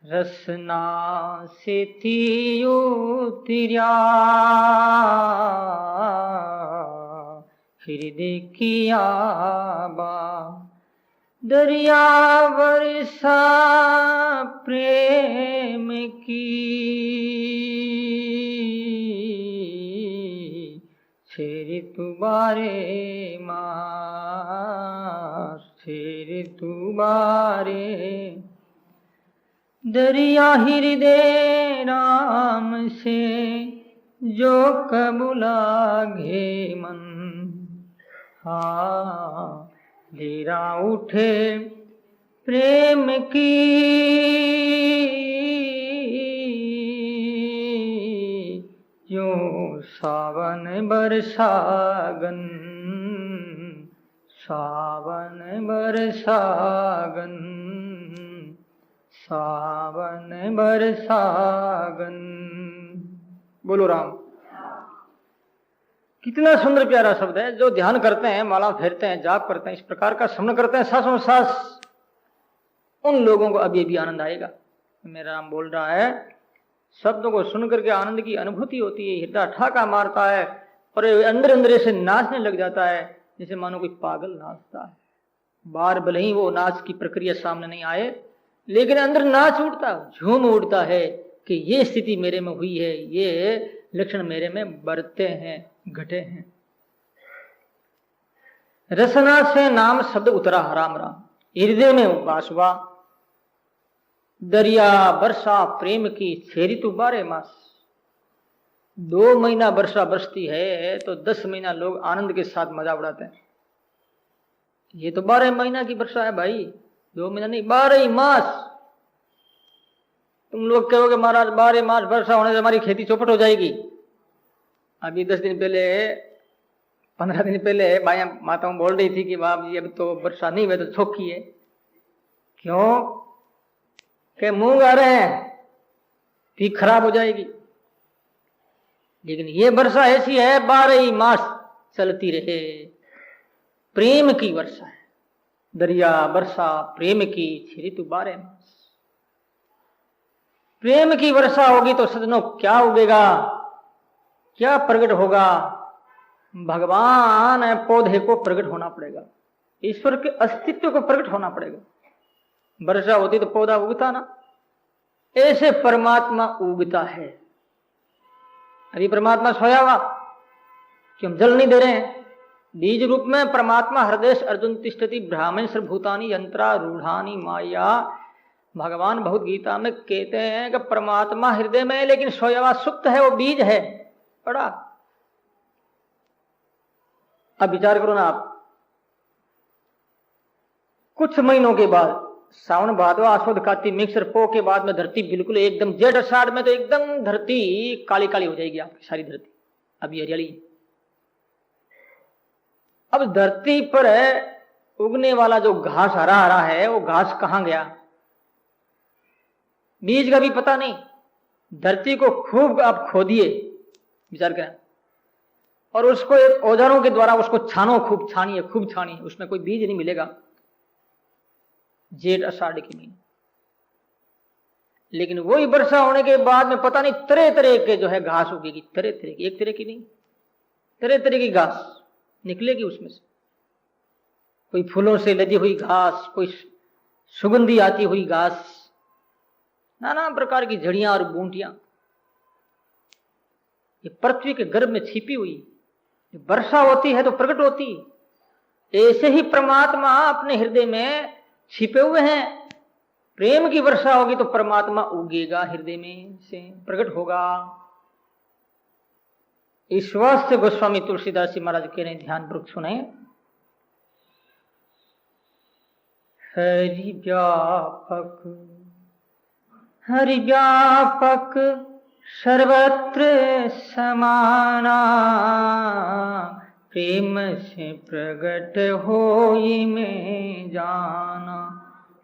रसना से थी उतरिया हृदय किया बा दरिया वर्षा प्रेम की छेर तुम्हारे मास छेर तुम्हारे दरिया हृदय राम से जो कबूला घे मन हाँ धीरा उठे प्रेम की जो सावन बरसागन सावन बरसागन सावन बरसागन। बोलो राम। कितना सुंदर प्यारा शब्द है। जो ध्यान करते हैं, माला फेरते हैं, जाप करते हैं, इस प्रकार का श्रवण करते हैं सांसों सांस, उन लोगों को अभी भी आनंद आएगा। मेरा राम बोल रहा है, शब्दों को सुन करके आनंद की अनुभूति होती है, हृदय ठाका मारता है और अंदर अंदर से नाचने लग जाता है, जैसे मानो कोई पागल नाचता है। बाहर भले ही वो नाच की प्रक्रिया सामने नहीं आए, लेकिन अंदर नाच उठता, झूम उठता है कि ये स्थिति मेरे में हुई है, ये लक्षण मेरे में बरते हैं, घटे हैं। रसना से नाम शब्द उतरा राम राम, हृदय में वास हुआ। दरिया वर्षा प्रेम की छेरी तू 12 मास। 2 महीना वर्षा बरसती है तो 10 महीना लोग आनंद के साथ मजा उड़ाते हैं। ये तो 12 महीना की वर्षा है भाई, 2 महीना नहीं, 12 ही मास। तुम लोग कहोगे महाराज 12 मास वर्षा होने से हमारी खेती चौपट हो जाएगी। अभी 10 दिन पहले, 15 दिन पहले भाई माताओं बोल रही थी कि बाप जी अब तो वर्षा नहीं हुई तो छोकी है। क्यों? के मूंग आ रहे हैं, पीक खराब हो जाएगी। लेकिन ये वर्षा ऐसी है 12 ही मास चलती रहे। प्रेम की वर्षा है, दरिया वर्षा प्रेम की छिरी तू 12 मास। प्रेम की वर्षा होगी तो सजनों क्या उगेगा, क्या प्रकट होगा? भगवान है, पौधे को प्रकट होना पड़ेगा, ईश्वर के अस्तित्व को प्रकट होना पड़ेगा। वर्षा होती तो पौधा उगता ना, ऐसे परमात्मा उगता है। अभी परमात्मा सोया हुआ कि हम जल नहीं दे रहे हैं। बीज रूप में परमात्मा हृदय अर्जुन तिष्ठति ब्राह्मण सर्वभूतानि यंत्रा रूढ़ानी माया। भगवान भगवद गीता में कहते हैं कि परमात्मा हृदय में है, लेकिन सोया हुआ सुप्त है, वो बीज है बड़ा। अब विचार करो ना आप, कुछ महीनों के बाद, सावन भादो आसोद कार्तिक मिक्सर पो के बाद में धरती बिल्कुल एकदम, जेठ अषाढ़ में तो एकदम धरती काली काली हो जाएगी आपकी सारी धरती। अभी हरियाली। अब धरती पर उगने वाला जो घास हरा हरा है, वो घास कहां गया? बीज का भी पता नहीं। धरती को खूब आप खोदिए, विचार करें, और उसको एक औजारों के द्वारा उसको छानो, खूब छानिए, खूब छानिए, उसमें कोई बीज नहीं मिलेगा। जेठ अषाढ़ की महीने। लेकिन वही वर्षा होने के बाद में पता नहीं तरह तरह के जो है घास उगेगी, तरह तरह की, एक तरह की नहीं, तरह तरह की घास निकलेगी उसमें से। कोई फूलों से लदी हुई घास, कोई सुगंधी आती हुई घास, नाना प्रकार की झड़ियां और बूंटियां, ये पृथ्वी के गर्भ में छिपी हुई। वर्षा होती है तो प्रकट होती। ऐसे ही परमात्मा अपने हृदय में छिपे हुए हैं। प्रेम की वर्षा होगी तो परमात्मा उगेगा, हृदय में से प्रकट होगा। इस वास्ते गोस्वामी तुलसीदास जी महाराज कह रहे हैं, ध्यान पूर्वक सुने। हरि व्यापक, हरि व्यापक सर्वत्र समाना, प्रेम से प्रगट होई में जाना।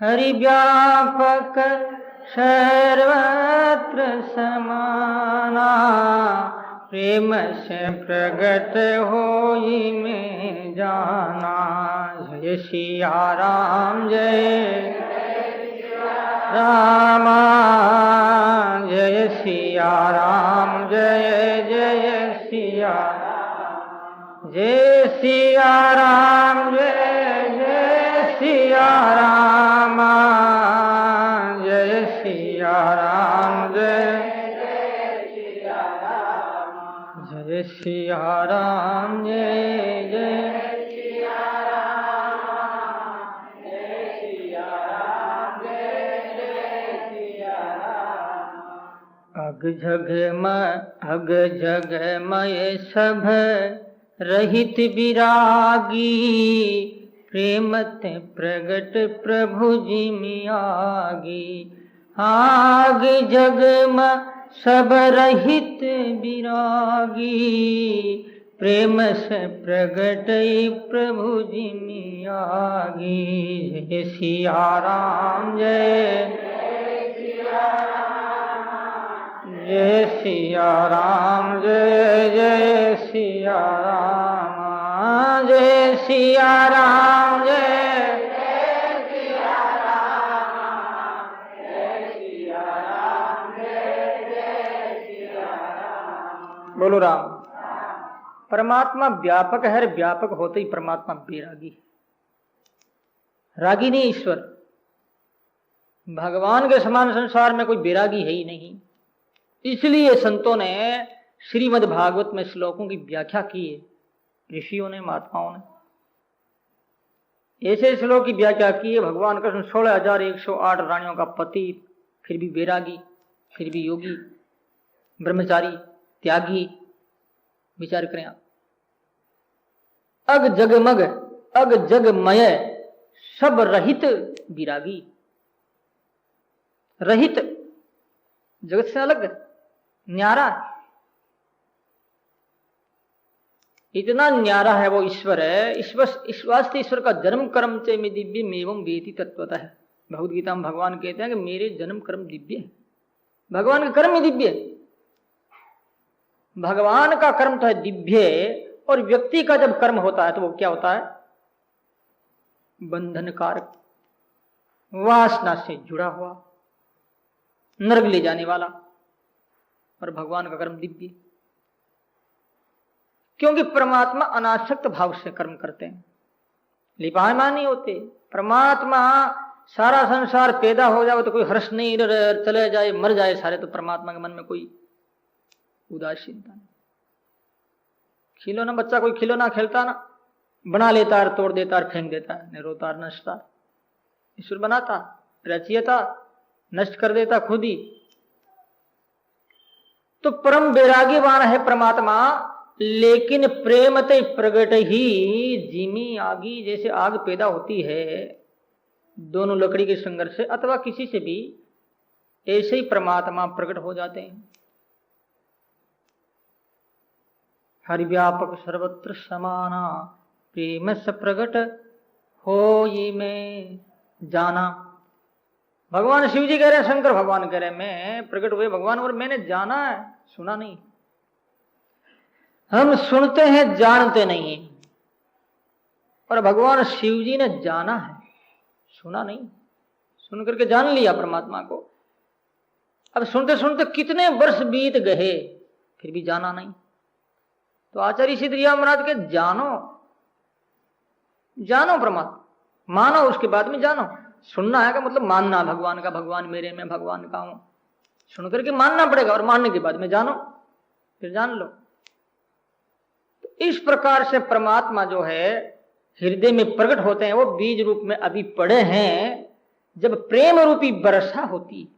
हरि व्यापक सर्वत्र समाना, प्रेम से प्रगट होई में जाना। जय सिया राम, जय राम जय सिया राम जय जय सिया जय सिया राम जय जय सिया राम जय सिया राम जय जय सिया राम जय जय अग जग मय सभ रहित विरागी प्रेम ते प्रगट प्रभु जिमियागी आग जग म सब रहित विरागी प्रेम से प्रगट प्रभु जिमियागी जय सिया राम जय जय सिया राम जय जय सिया राम जय सिया राम जय सिया राम जय सिया राम जय सिया राम। बोलो राम। परमात्मा व्यापक है, व्यापक होते ही परमात्मा बेरागी, रागी नहीं ईश्वर। भगवान के समान संसार में कोई बेरागी है ही नहीं। इसलिए संतों ने श्रीमद् भागवत में श्लोकों की व्याख्या की है, ऋषियों ने महात्माओं ने ऐसे श्लोक की व्याख्या की है। भगवान कृष्ण 16,108 रानियों का पति, फिर भी वैरागी, फिर भी योगी, ब्रह्मचारी, त्यागी। विचार करें आप। अग जगमग अग जगमय सब रहित विरागी। रहित जगत से अलग, न्यारा, इतना न्यारा है वो ईश्वर है। इस वास्ते ईश्वर का जन्म कर्म चे में दिव्य एवं वेति तत्वतः है। भगवद गीता में भगवान कहते हैं कि मेरे जन्म कर्म दिव्य है। भगवान का कर्म ही दिव्य है। भगवान का कर्म तो है दिव्य, और व्यक्ति का जब कर्म होता है तो वो क्या होता है? बंधन कारक, वासना से जुड़ा हुआ, नरक ले जाने वाला। और भगवान का कर्म दिव्य, क्योंकि परमात्मा अनासक्त भाव से कर्म करते हैं, लिपायमान नहीं होते। परमात्मा सारा संसार पैदा हो जाए तो कोई हर्ष नहीं, चले जाए, मर जाए सारे, तो परमात्मा के मन में कोई उदासीनता नहीं। खिलौना बच्चा कोई खिलौना खेलता ना, बना लेता है, तोड़ देता है, फेंक देता है, नहीं रोता नचता। ईश्वर बनाता, रचयिता, नष्ट कर देता खुद ही। तो परम वैराग्यवान है परमात्मा, लेकिन प्रेम ते प्रगट ही जिमी आगी। जैसे आग पैदा होती है दोनों लकड़ी के संघर्ष से अथवा किसी से भी, ऐसे ही परमात्मा प्रकट हो जाते हैं। हरि व्यापक सर्वत्र समाना प्रेम से प्रगट हो ये में जाना। भगवान शिव जी कह रहे हैं, शंकर भगवान कह रहे हैं, मैं प्रकट हुए भगवान और मैंने जाना है, सुना नहीं। हम सुनते हैं, जानते नहीं। और भगवान शिव जी ने जाना है, सुना नहीं। सुन करके जान लिया परमात्मा को। अब सुनते सुनते कितने वर्ष बीत गए, फिर भी जाना नहीं। तो आचार्य सिद्धरिया महाराज के जानो, जानो परमात्मा, मानो, उसके बाद में जानो। सुनना है का मतलब मानना भगवान का, भगवान मेरे में, भगवान का हूं, सुन करके मानना पड़ेगा, और मानने के बाद में जानो, फिर जान लो। तो इस प्रकार से परमात्मा जो है हृदय में प्रकट होते हैं। वो बीज रूप में अभी पड़े हैं, जब प्रेम रूपी वर्षा होती।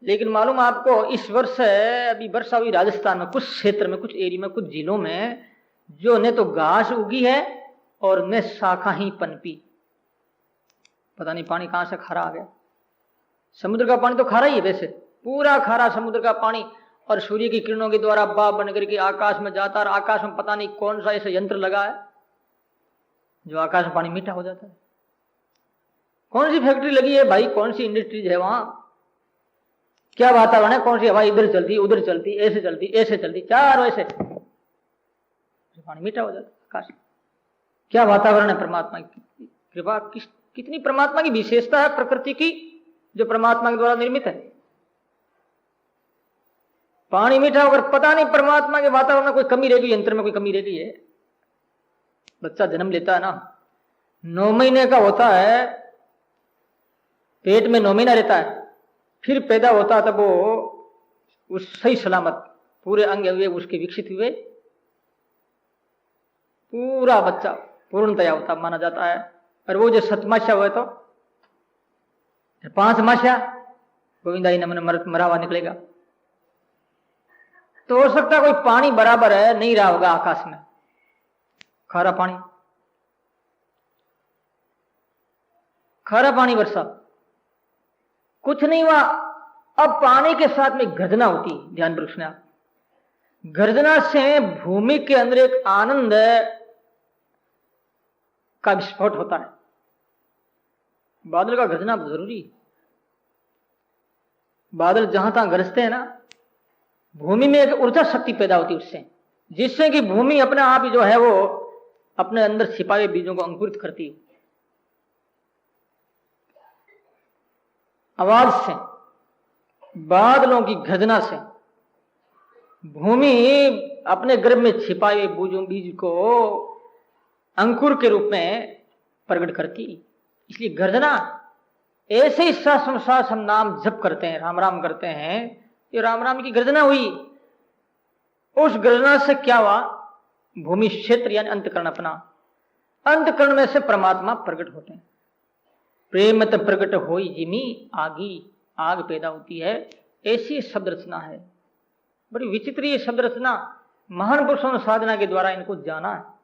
लेकिन मालूम आपको, इस वर्ष अभी वर्षा हुई राजस्थान में, कुछ क्षेत्र में, कुछ एरिया में, कुछ जिलों में, जो न तो घास उगी है और न शाखा ही पनपी। पता नहीं पानी कहां से खारा आ गया। समुद्र का पानी तो खारा ही है वैसे, पूरा खारा समुद्र का पानी, और सूर्य की किरणों के द्वारा बाप बन करके आकाश में जाता, और आकाश में पता नहीं कौन सा ऐसा यंत्र लगा है जो आकाश में पानी मीठा हो जाता है। कौन सी फैक्ट्री लगी है भाई, कौन सी इंडस्ट्रीज है वहां, क्या वातावरण है, कौन सी हवा इधर चलती, उधर चलती, ऐसे चलती, ऐसे चलती, चार वैसे पानी मीठा हो जाता है आकाश। क्या वातावरण है परमात्मा की कृपा, कितनी परमात्मा की विशेषता है प्रकृति की, जो परमात्मा के द्वारा निर्मित है। पानी मीठा होकर पता नहीं परमात्मा के वातावरण में कोई कमी रह गई, यंत्र में कोई कमी रह गई है। बच्चा जन्म लेता है ना, 9 महीने का होता है, पेट में 9 महीना रहता है, फिर पैदा होता है, तब वो उस सही सलामत पूरे अंग हुए उसके विकसित हुए, पूरा बच्चा पूर्णतया होता माना जाता है। और वो जो 7 मासिया हुआ तो 5 मासिया गोविंदाई नमन मरा हुआ निकलेगा। तो हो सकता है कोई पानी बराबर है नहीं रहा होगा आकाश में, खारा पानी वर्षा, कुछ नहीं हुआ। अब पानी के साथ में गर्जना होती, ध्यान रखना आप, गर्जना से भूमि के अंदर एक आनंद का विस्फोट होता है। बादल का गर्जना जरूरी, बादल जहां तहां गरजते हैं ना, भूमि में एक ऊर्जा शक्ति पैदा होती है उससे, जिससे कि भूमि अपने आप ही जो है वो अपने अंदर छिपाए बीजों को अंकुरित करती है। आवाज से, बादलों की गर्जना से भूमि अपने गर्भ में छिपाए बीज को अंकुर के रूप में प्रकट करती। इसलिए गर्जना, ऐसे ही श्वास हम नाम जप करते हैं, राम राम करते हैं, ये राम राम की गर्जना हुई। उस गर्जना से क्या हुआ, भूमि क्षेत्र यानी अंतकरण, अपना अंतकरण में से परमात्मा प्रकट होते हैं। प्रेम त प्रकट होई जिमी आगी, आग पैदा होती है। ऐसी शब्द रचना है, बड़ी विचित्र ये शब्द रचना। महान पुरुषों ने साधना के द्वारा इनको जाना है।